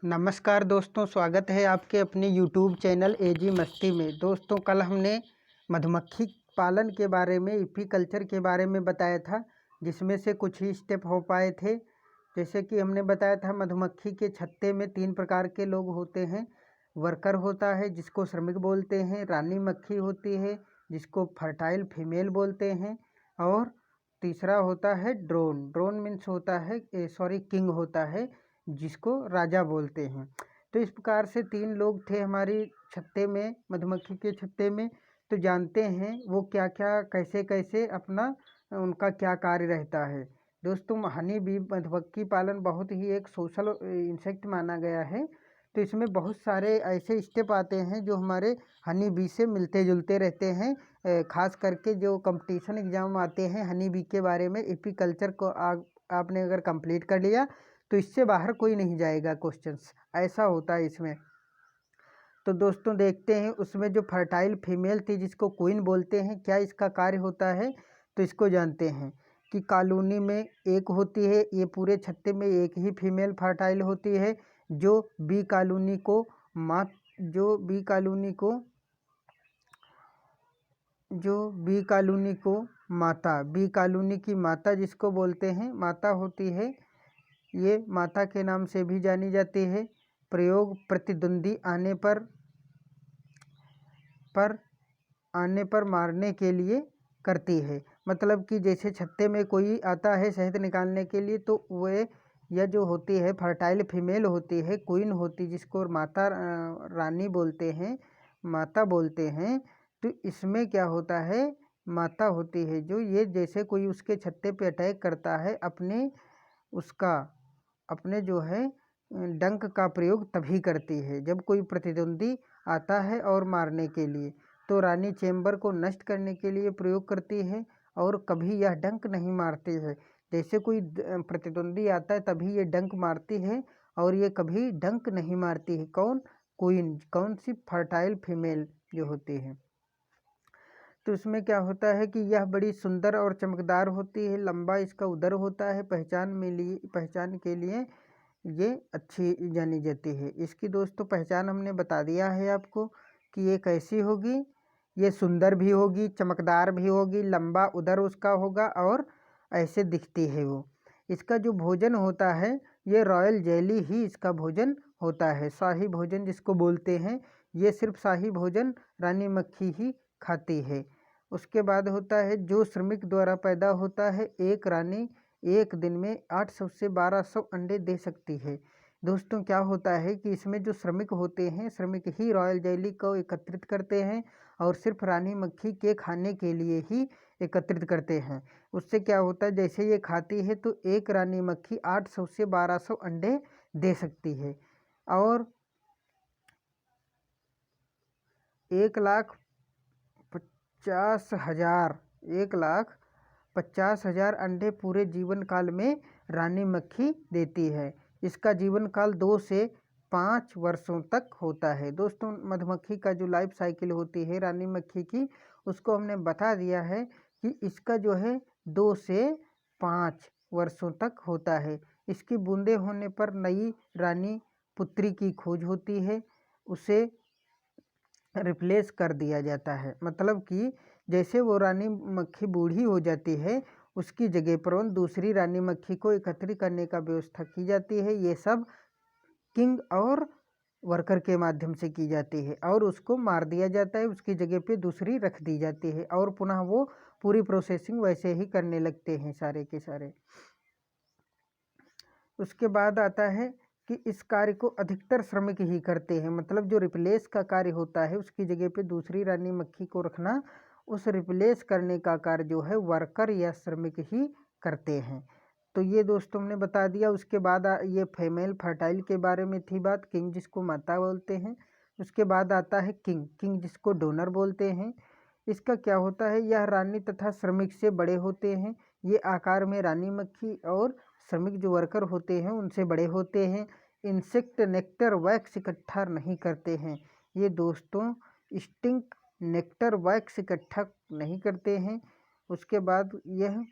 नमस्कार दोस्तों, स्वागत है आपके अपने यूट्यूब चैनल एजी मस्ती में। दोस्तों, कल हमने मधुमक्खी पालन के बारे में, एपीकल्चर के बारे में बताया था, जिसमें से कुछ ही स्टेप हो पाए थे। जैसे कि हमने बताया था, मधुमक्खी के छत्ते में 3 प्रकार के लोग होते हैं। वर्कर होता है जिसको श्रमिक बोलते हैं, रानी मक्खी होती है जिसको फर्टाइल फीमेल बोलते हैं, और तीसरा होता है ड्रोन। ड्रोन मीन्स होता है किंग होता है जिसको राजा बोलते हैं। तो इस प्रकार से 3 लोग थे हमारी छत्ते में, मधुमक्खी के छत्ते में। तो जानते हैं वो क्या क्या कैसे कैसे अपना उनका क्या कार्य रहता है। दोस्तों, हनी बी मधुमक्खी पालन बहुत ही एक सोशल इंसेक्ट माना गया है। तो इसमें बहुत सारे ऐसे स्टेप आते हैं जो हमारे हनी बी से मिलते जुलते रहते हैं। खास करके जो कंपटीशन एग्ज़ाम आते हैं हनी बी के बारे में, एपीकल्चर को आपने अगर कंप्लीट कर लिया तो इससे बाहर कोई नहीं जाएगा क्वेश्चंस, ऐसा होता है इसमें। तो दोस्तों, देखते हैं उसमें जो फर्टाइल फीमेल थी जिसको क्वीन बोलते हैं, क्या इसका कार्य होता है। तो इसको जानते हैं कि कॉलोनी में एक होती है, ये पूरे छत्ते में एक ही फीमेल फर्टाइल होती है जो बी कॉलोनी को माँ जो बी कॉलोनी को माता, बी कॉलोनी की माता जिसको बोलते हैं, माता होती है। ये माता के नाम से भी जानी जाती है। प्रयोग प्रतिद्वंदी आने पर मारने के लिए करती है। मतलब कि जैसे छत्ते में कोई आता है शहद निकालने के लिए, तो वे यह जो होती है फर्टाइल फीमेल होती है, क्वीन होती, जिसको माता रानी बोलते हैं, माता बोलते हैं। तो इसमें क्या होता है, माता होती है जो ये जैसे कोई उसके छत्ते पे अटैक करता है, अपने जो है डंक का प्रयोग तभी करती है जब कोई प्रतिद्वंदी आता है और मारने के लिए। तो रानी चेम्बर को नष्ट करने के लिए प्रयोग करती है और कभी यह डंक नहीं मारती है। जैसे कोई प्रतिद्वंदी आता है तभी ये डंक मारती है, और ये कभी डंक नहीं मारती है। क्वीन, कौन सी, फर्टाइल फीमेल जो होती है। तो इसमें क्या होता है कि यह बड़ी सुंदर और चमकदार होती है, लंबा इसका उदर होता है। पहचान के लिए ये अच्छी जानी जाती है। इसकी दोस्तों पहचान हमने बता दिया है आपको कि ये कैसी होगी। ये सुंदर भी होगी, चमकदार भी होगी, लंबा उदर उसका होगा और ऐसे दिखती है वो। इसका जो भोजन होता है, ये रॉयल जेली ही इसका भोजन होता है, शाही भोजन जिसको बोलते हैं। ये सिर्फ शाही भोजन रानी मक्खी ही खाती है। उसके बाद होता है जो श्रमिक द्वारा पैदा होता है, एक रानी एक दिन में 800 से 1200 अंडे दे सकती है। दोस्तों, क्या होता है कि इसमें जो श्रमिक होते हैं, श्रमिक ही रॉयल जेली को एकत्रित करते हैं और सिर्फ रानी मक्खी के खाने के लिए ही एकत्रित करते हैं। उससे क्या होता है, जैसे ये खाती है तो एक रानी मक्खी 800 से 1200 अंडे दे सकती है और 1,50,000 अंडे पूरे जीवन काल में रानी मक्खी देती है। इसका जीवन काल 2 से 5 वर्षों तक होता है। दोस्तों, मधुमक्खी का जो लाइफ साइकिल होती है रानी मक्खी की, उसको हमने बता दिया है कि इसका जो है 2 से 5 वर्षों तक होता है। इसकी बूंदे होने पर नई रानी पुत्री की खोज होती है, उसे रिप्लेस कर दिया जाता है। मतलब कि जैसे वो रानी मक्खी बूढ़ी हो जाती है, उसकी जगह पर दूसरी रानी मक्खी को एकत्रित करने का व्यवस्था की जाती है। ये सब किंग और वर्कर के माध्यम से की जाती है और उसको मार दिया जाता है, उसकी जगह पे दूसरी रख दी जाती है और पुनः वो पूरी प्रोसेसिंग वैसे ही करने लगते हैं सारे के सारे। उसके बाद आता है कि इस कार्य को अधिकतर श्रमिक ही करते हैं। मतलब जो रिप्लेस का कार्य होता है, उसकी जगह पे दूसरी रानी मक्खी को रखना, उस रिप्लेस करने का कार्य जो है वर्कर या श्रमिक ही करते हैं। तो ये दोस्तों हमने बता दिया। उसके बाद ये फीमेल फर्टाइल के बारे में थी बात, किंग जिसको माता बोलते हैं। उसके बाद आता है किंग जिसको डोनर बोलते हैं। इसका क्या होता है, यह रानी तथा श्रमिक से बड़े होते हैं। ये आकार में रानी मक्खी और श्रमिक जो वर्कर होते हैं उनसे बड़े होते हैं। इंसेक्ट नेक्टर वैक्स इकट्ठा नहीं करते हैं। ये दोस्तों स्टिंक नेक्टर वैक्स इकट्ठा नहीं करते हैं। उसके बाद यह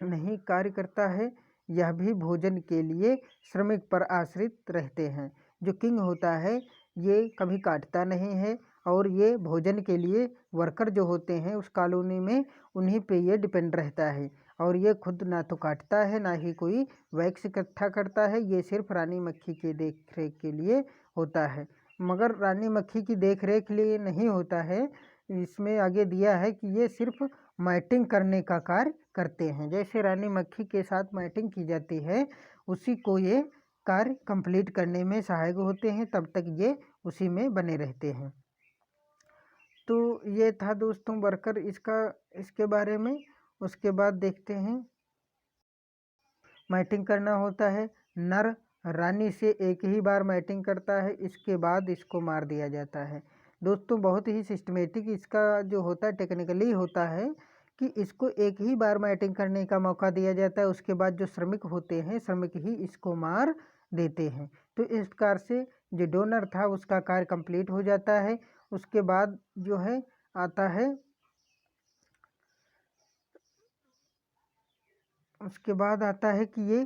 नहीं कार्य करता है, यह भी भोजन के लिए श्रमिक पर आश्रित रहते हैं। जो किंग होता है ये कभी काटता नहीं है और ये भोजन के लिए वर्कर जो होते हैं उस कॉलोनी में उन्हीं पे ये डिपेंड रहता है। और ये खुद ना तो काटता है ना ही कोई वैक्स इकट्ठा करता है, ये सिर्फ रानी मक्खी के देख रेख के लिए होता है। मगर रानी मक्खी की देख रेख के लिए नहीं होता है, इसमें आगे दिया है कि ये सिर्फ मैटिंग करने का कार्य करते हैं। जैसे रानी मक्खी के साथ मैटिंग की जाती है उसी को ये कार्य कंप्लीट करने में सहायक होते हैं, तब तक ये उसी में बने रहते हैं। तो ये था दोस्तों वर्कर इसके बारे में। उसके बाद देखते हैं मैटिंग करना होता है। नर रानी से एक ही बार मैटिंग करता है, इसके बाद इसको मार दिया जाता है। दोस्तों बहुत ही सिस्टमेटिक इसका जो होता है टेक्निकली होता है कि इसको एक ही बार मैटिंग करने का मौका दिया जाता है, उसके बाद जो श्रमिक होते हैं श्रमिक ही इसको मार देते हैं। तो इस प्रकार से जो डोनर था उसका कार्य कंप्लीट हो जाता है। उसके बाद जो है आता है उसके बाद आता है कि ये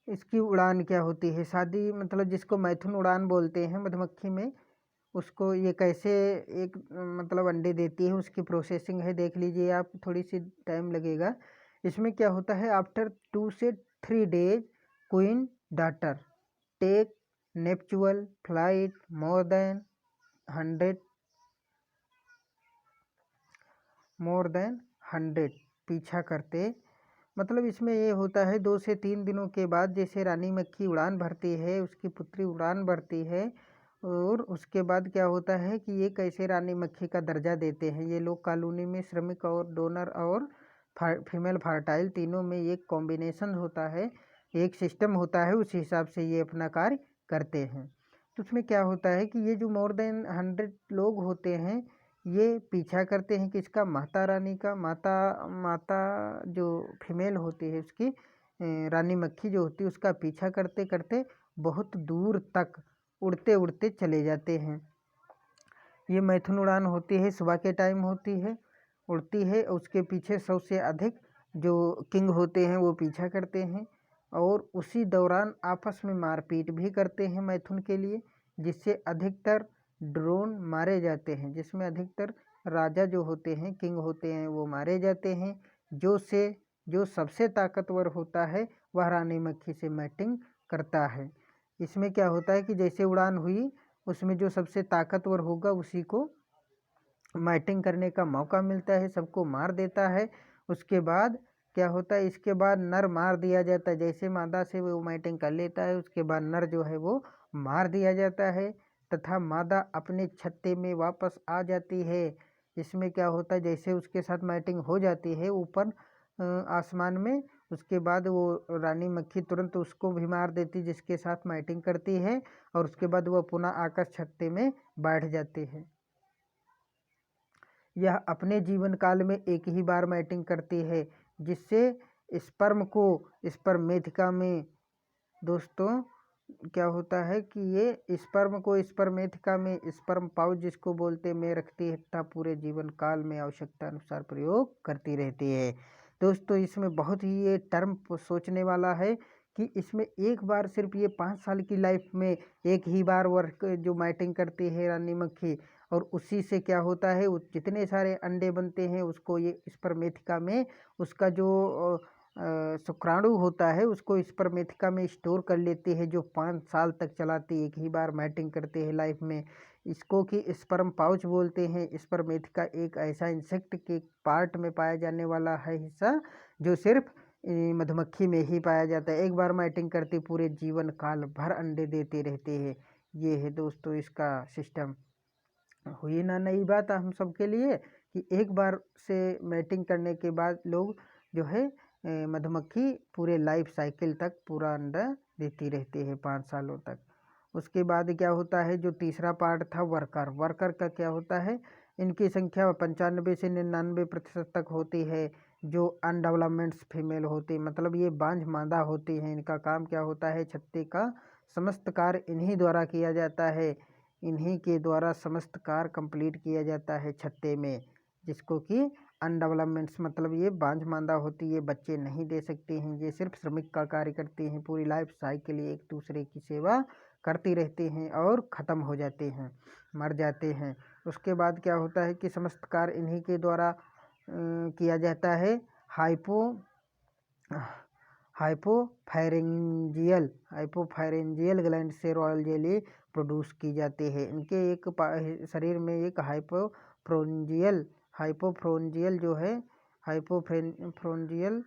इसकी उड़ान क्या होती है। शादी मतलब जिसको मैथुन उड़ान बोलते हैं मधुमक्खी में, उसको ये कैसे एक मतलब अंडे देती है उसकी प्रोसेसिंग है, देख लीजिए आप, थोड़ी सी टाइम लगेगा। इसमें क्या होता है आफ्टर 2 से 3 days queen daughter take nuptial flight more than 100 पीछा करते। मतलब इसमें ये होता है 2 से 3 दिनों के बाद जैसे रानी मक्खी उड़ान भरती है उसकी पुत्री उड़ान भरती है, और उसके बाद क्या होता है कि ये कैसे रानी मक्खी का दर्जा देते हैं। ये लोग कॉलोनी में श्रमिक और डोनर और फीमेल फर्टाइल तीनों में एक कॉम्बिनेशन होता है, एक सिस्टम होता है, उस हिसाब से ये अपना कार्य करते हैं। तो उसमें क्या होता है कि ये जो मोर देन 100 लोग होते हैं ये पीछा करते हैं किसका, माता रानी का। माता जो फीमेल होती है उसकी रानी मक्खी जो होती है उसका पीछा करते करते बहुत दूर तक उड़ते उड़ते चले जाते हैं। ये मैथुन उड़ान होती है, सुबह के टाइम होती है, उड़ती है। उसके पीछे 100 से अधिक जो किंग होते हैं वो पीछा करते हैं और उसी दौरान आपस में मारपीट भी करते हैं मैथुन के लिए, जिससे अधिकतर ड्रोन मारे जाते हैं, जिसमें अधिकतर राजा जो होते हैं किंग होते हैं वो मारे जाते हैं। जो सबसे ताकतवर होता है वह रानी मक्खी से मैटिंग करता है। इसमें क्या होता है कि जैसे उड़ान हुई उसमें जो सबसे ताकतवर होगा उसी को मैटिंग करने का मौका मिलता है, सबको मार देता है। उसके बाद क्या होता है, इसके बाद नर मार दिया जाता है। जैसे मादा से वो मैटिंग कर लेता है उसके बाद नर जो है वो मार दिया जाता है तथा मादा अपने छत्ते में वापस आ जाती है। इसमें क्या होता है जैसे उसके साथ मैटिंग हो जाती है ऊपर आसमान में, उसके बाद वो रानी मक्खी तुरंत उसको भी मार देती जिसके साथ मैटिंग करती है, और उसके बाद वह पुनः आकर छत्ते में बैठ जाते हैं। यह अपने जीवन काल में एक ही बार मैटिंग करती है, जिससे स्पर्म को स्पर्मेथिका में दोस्तों क्या होता है कि ये स्पर्म को स्पर्मेथिका में स्पर्म पाउच जिसको बोलते में रखती है तथा पूरे जीवन काल में आवश्यकता अनुसार प्रयोग करती रहती है। दोस्तों इसमें बहुत ही ये टर्म सोचने वाला है कि इसमें एक बार सिर्फ ये 5 साल की लाइफ में एक ही बार वर्क जो मैटिंग करती है रानी मक्खी, और उसी से क्या होता है जितने सारे अंडे बनते हैं उसको ये स्पर्मेथिका में उसका जो शुक्राणु होता है उसको स्पर्मेथिका में स्टोर कर लेती है, जो 5 साल तक चलाती एक ही बार मैटिंग करते हैं लाइफ में। इसको कि स्पर्म पाउच बोलते हैं। स्पर्मेथिका एक ऐसा इंसेक्ट के पार्ट में पाया जाने वाला है हिस्सा जो सिर्फ मधुमक्खी में ही पाया जाता है। एक बार मैटिंग करते पूरे जीवन काल भर अंडे देते रहते हैं। ये है दोस्तों इसका सिस्टम। हुई ना नई बात हम सब के लिए कि एक बार से मैटिंग करने के बाद लोग जो है मधुमक्खी पूरे लाइफ साइकिल तक पूरा अंडा देती रहती है 5 सालों तक। उसके बाद क्या होता है जो तीसरा पार्ट था वर्कर का क्या होता है, इनकी संख्या 95 से 99% तक होती है। जो अनडेवलपमेंट्स फीमेल होती मतलब ये बांझ मादा होती हैं। इनका काम क्या होता है, छत्ते का समस्त कार्य इन्हीं द्वारा किया जाता है, इन्हीं के द्वारा समस्त कार्य कंप्लीट किया जाता है छत्ते में, जिसको कि अनडेवलपमेंट्स मतलब ये बांझ मादा होती है, बच्चे नहीं दे सकते हैं। ये सिर्फ श्रमिक का कार्य करते हैं, पूरी लाइफ साइकिल एक दूसरे की सेवा करते रहते हैं और ख़त्म हो जाते हैं, मर जाते हैं। उसके बाद क्या होता है कि समस्त कार्य इन्हीं के द्वारा किया जाता है। हाइपोफैरेंजियल ग्लैंड से रॉयल जेली प्रोड्यूस की जाती है। इनके एक शरीर में एक हाइपोफ्रोंजियल जो है हाइपोफ्रोंजियल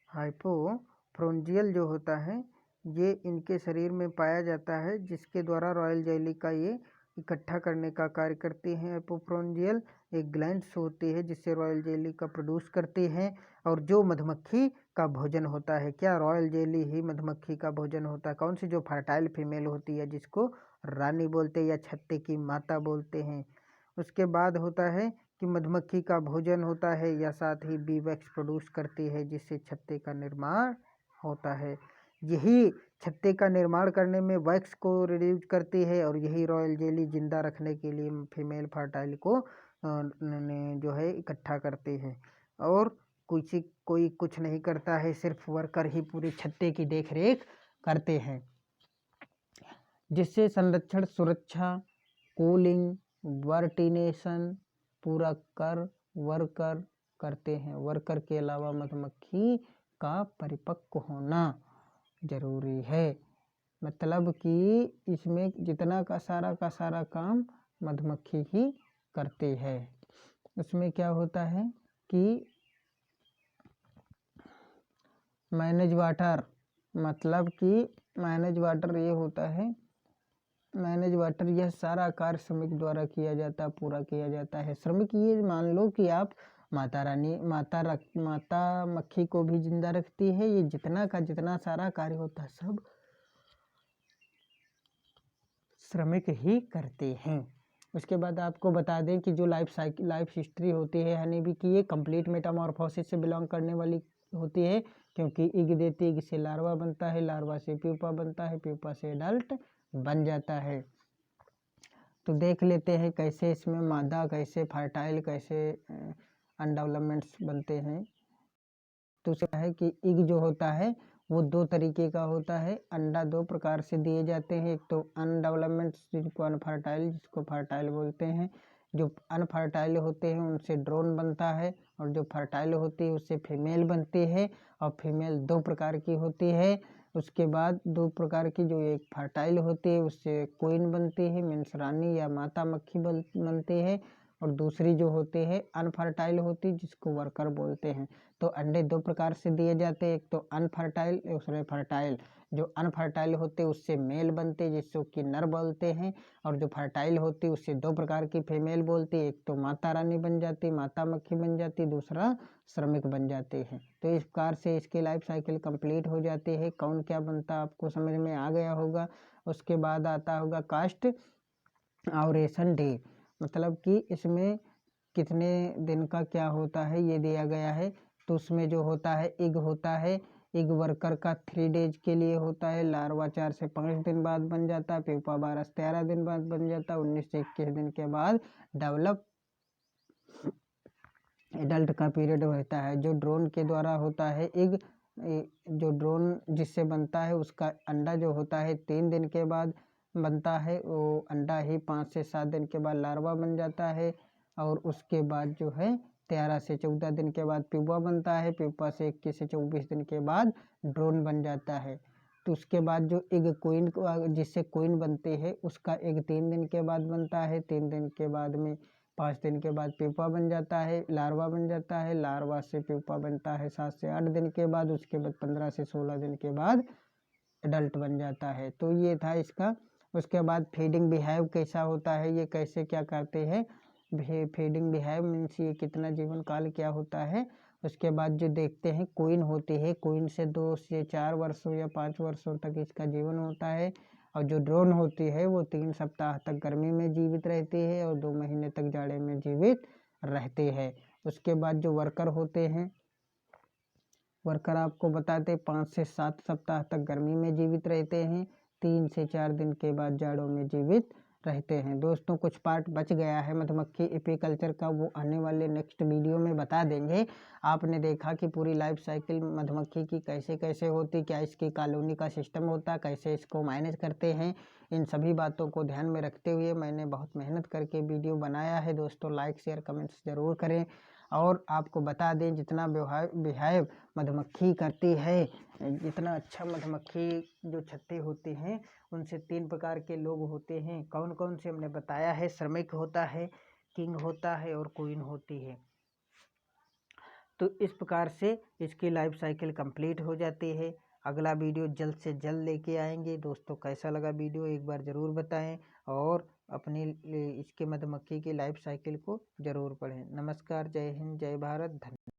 हाइपोफ्रोंजियल जो होता है ये इनके शरीर में पाया जाता है, जिसके द्वारा रॉयल जेली का ये इकट्ठा करने का कार्य करते हैं। हाइपोफ्रोंजियल एक ग्लैंड्स होती है जिससे रॉयल जेली का प्रोड्यूस करते हैं, और जो मधुमक्खी का भोजन होता है। क्या रॉयल जेली ही मधुमक्खी का भोजन होता है? कौन सी? जो फर्टाइल फीमेल होती है, जिसको रानी बोलते हैं या छत्ते की माता बोलते हैं। उसके बाद होता है कि मधुमक्खी का भोजन होता है या साथ ही बी वैक्स प्रोड्यूस करती है, जिससे छत्ते का निर्माण होता है। यही छत्ते का निर्माण करने में वैक्स को रिड्यूस करती है, और यही रॉयल जेली जिंदा रखने के लिए फीमेल फर्टाइल को जो है इकट्ठा करते हैं। और कोई कुछ नहीं करता है, सिर्फ वर्कर ही पूरे छत्ते की देख रेख करते हैं, जिससे संरक्षण, सुरक्षा, कूलिंग, वर्टिनेशन पूरा वर्कर करते हैं। वर्कर के अलावा मधुमक्खी का परिपक्व होना जरूरी है। मतलब कि इसमें जितना का सारा काम मधुमक्खी ही करती है। उसमें क्या होता है कि मैनेज वाटर, मतलब कि मैनेज वाटर ये होता है, मैनेज वाटर यह सारा कार्य श्रमिक द्वारा किया जाता है, पूरा किया जाता है। श्रमिक ये मान लो कि आप माता मक्खी को भी जिंदा रखती है। ये जितना सारा कार्य होता है सब श्रमिक ही करते हैं। उसके बाद आपको बता दें कि जो लाइफ हिस्ट्री होती है हनी बी की, ये कंप्लीट मेटामॉर्फोसिस से बिलोंग करने वाली होती है, क्योंकि इग देती है, इग से लार्वा बनता है, लार्वा से प्यूपा बनता है, प्यूपा से एडल्ट बन जाता है। तो देख लेते हैं कैसे इसमें मादा, कैसे फर्टाइल, कैसे अनडेवलपमेंट्स बनते हैं। तो क्या है कि इग जो होता है वो दो तरीके का होता है। अंडा दो प्रकार से दिए जाते हैं, एक तो अनडेवलपमेंट्स जिनको अनफर्टाइल, जिसको फर्टाइल बोलते हैं। जो अनफर्टाइल होते हैं उनसे ड्रोन बनता है, और जो फर्टाइल होती है उससे फीमेल बनती है। और फीमेल दो प्रकार की होती है। उसके बाद दो प्रकार की, जो एक फर्टाइल होती है उससे क्वीन बनती है, मीन्स रानी या माता मक्खी बनती है। और दूसरी जो होती है अनफर्टाइल होती है, जिसको वर्कर बोलते हैं। तो अंडे दो प्रकार से दिए जाते हैं, एक तो अनफर्टाइल, दूसरे फर्टाइल। जो अनफर्टाइल होते हैं उससे मेल बनते हैं, जिसको कि नर बोलते हैं। और जो फर्टाइल होती है उससे दो प्रकार की फीमेल बोलती है, एक तो माता रानी बन जाती, माता मक्खी बन जाती, दूसरा श्रमिक बन जाते हैं। तो इस प्रकार से इसकी लाइफ साइकिल कंप्लीट हो जाती है। कौन क्या बनता आपको समझ में आ गया होगा। उसके बाद आता होगा कास्ट ऑवरेशन डे, मतलब कि इसमें कितने दिन का क्या होता है ये दिया गया है। तो उसमें जो होता है इग होता है, इग वर्कर का 3 डेज के लिए होता है। लार्वा 4 से 5 दिन बाद बन जाता है, प्यूपा 12 से 13 दिन बाद बन जाता है, 19 से 21 दिन के बाद डेवलप एडल्ट का पीरियड रहता है। जो ड्रोन के द्वारा होता है इग, जो ड्रोन जिससे बनता है उसका अंडा जो होता है 3 दिन के बाद बनता है। वो अंडा ही 5 से 7 दिन के बाद लार्वा बन जाता है, और उसके बाद जो है 13 से 14 दिन के बाद प्यूपा बनता है, प्यूपा से 21 से 24 दिन के बाद ड्रोन बन जाता है। तो उसके बाद जो एग क्वीन जिससे क्वीन बनती है उसका एग 3 दिन के बाद बनता है, 3 दिन के बाद में 5 दिन के बाद प्यूपा बन जाता है, लार्वा बन जाता है, लार्वा से प्यूपा बनता है 7 से 8 दिन के बाद, उसके बाद 15 से 16 दिन के बाद एडल्ट बन जाता है। तो ये था इसका। उसके बाद फीडिंग बिहेव कैसा होता है, ये कैसे क्या करते हैं। फीडिंग बिहेव मीन्स ये कितना जीवन काल क्या होता है। उसके बाद जो देखते हैं क्वीन होती है, क्वीन से 2 से 4 वर्षों या 5 वर्षों तक इसका जीवन होता है। और जो ड्रोन होती है वो 3 सप्ताह तक गर्मी में जीवित रहती है और 2 महीने तक जाड़े में जीवित रहते हैं। उसके बाद जो वर्कर होते हैं, वर्कर आपको बताते 5 से 7 सप्ताह तक गर्मी में जीवित रहते हैं, 3 से 4 दिन के बाद जाड़ों में जीवित रहते हैं। दोस्तों कुछ पार्ट बच गया है मधुमक्खी एपीकल्चर का, वो आने वाले नेक्स्ट वीडियो में बता देंगे। आपने देखा कि पूरी लाइफ साइकिल मधुमक्खी की कैसे कैसे होती, क्या इसकी कॉलोनी का सिस्टम होता, कैसे इसको मैनेज करते हैं। इन सभी बातों को ध्यान में रखते हुए मैंने बहुत मेहनत करके वीडियो बनाया है। दोस्तों लाइक शेयर कमेंट्स ज़रूर करें। और आपको बता दें जितना बिहेव मधुमक्खी करती है, जितना अच्छा मधुमक्खी जो छत्ते होते हैं उनसे 3 प्रकार के लोग होते हैं। कौन कौन से हमने बताया है, श्रमिक होता है, किंग होता है और क्वीन होती है। तो इस प्रकार से इसकी लाइफ साइकिल कंप्लीट हो जाती है। अगला वीडियो जल्द से जल्द लेके आएंगे। दोस्तों कैसा लगा वीडियो एक बार ज़रूर बताएं और अपनी इसके मधुमक्खी की लाइफ साइकिल को ज़रूर पढ़ें। नमस्कार, जय हिंद, जय भारत, धन्यवाद।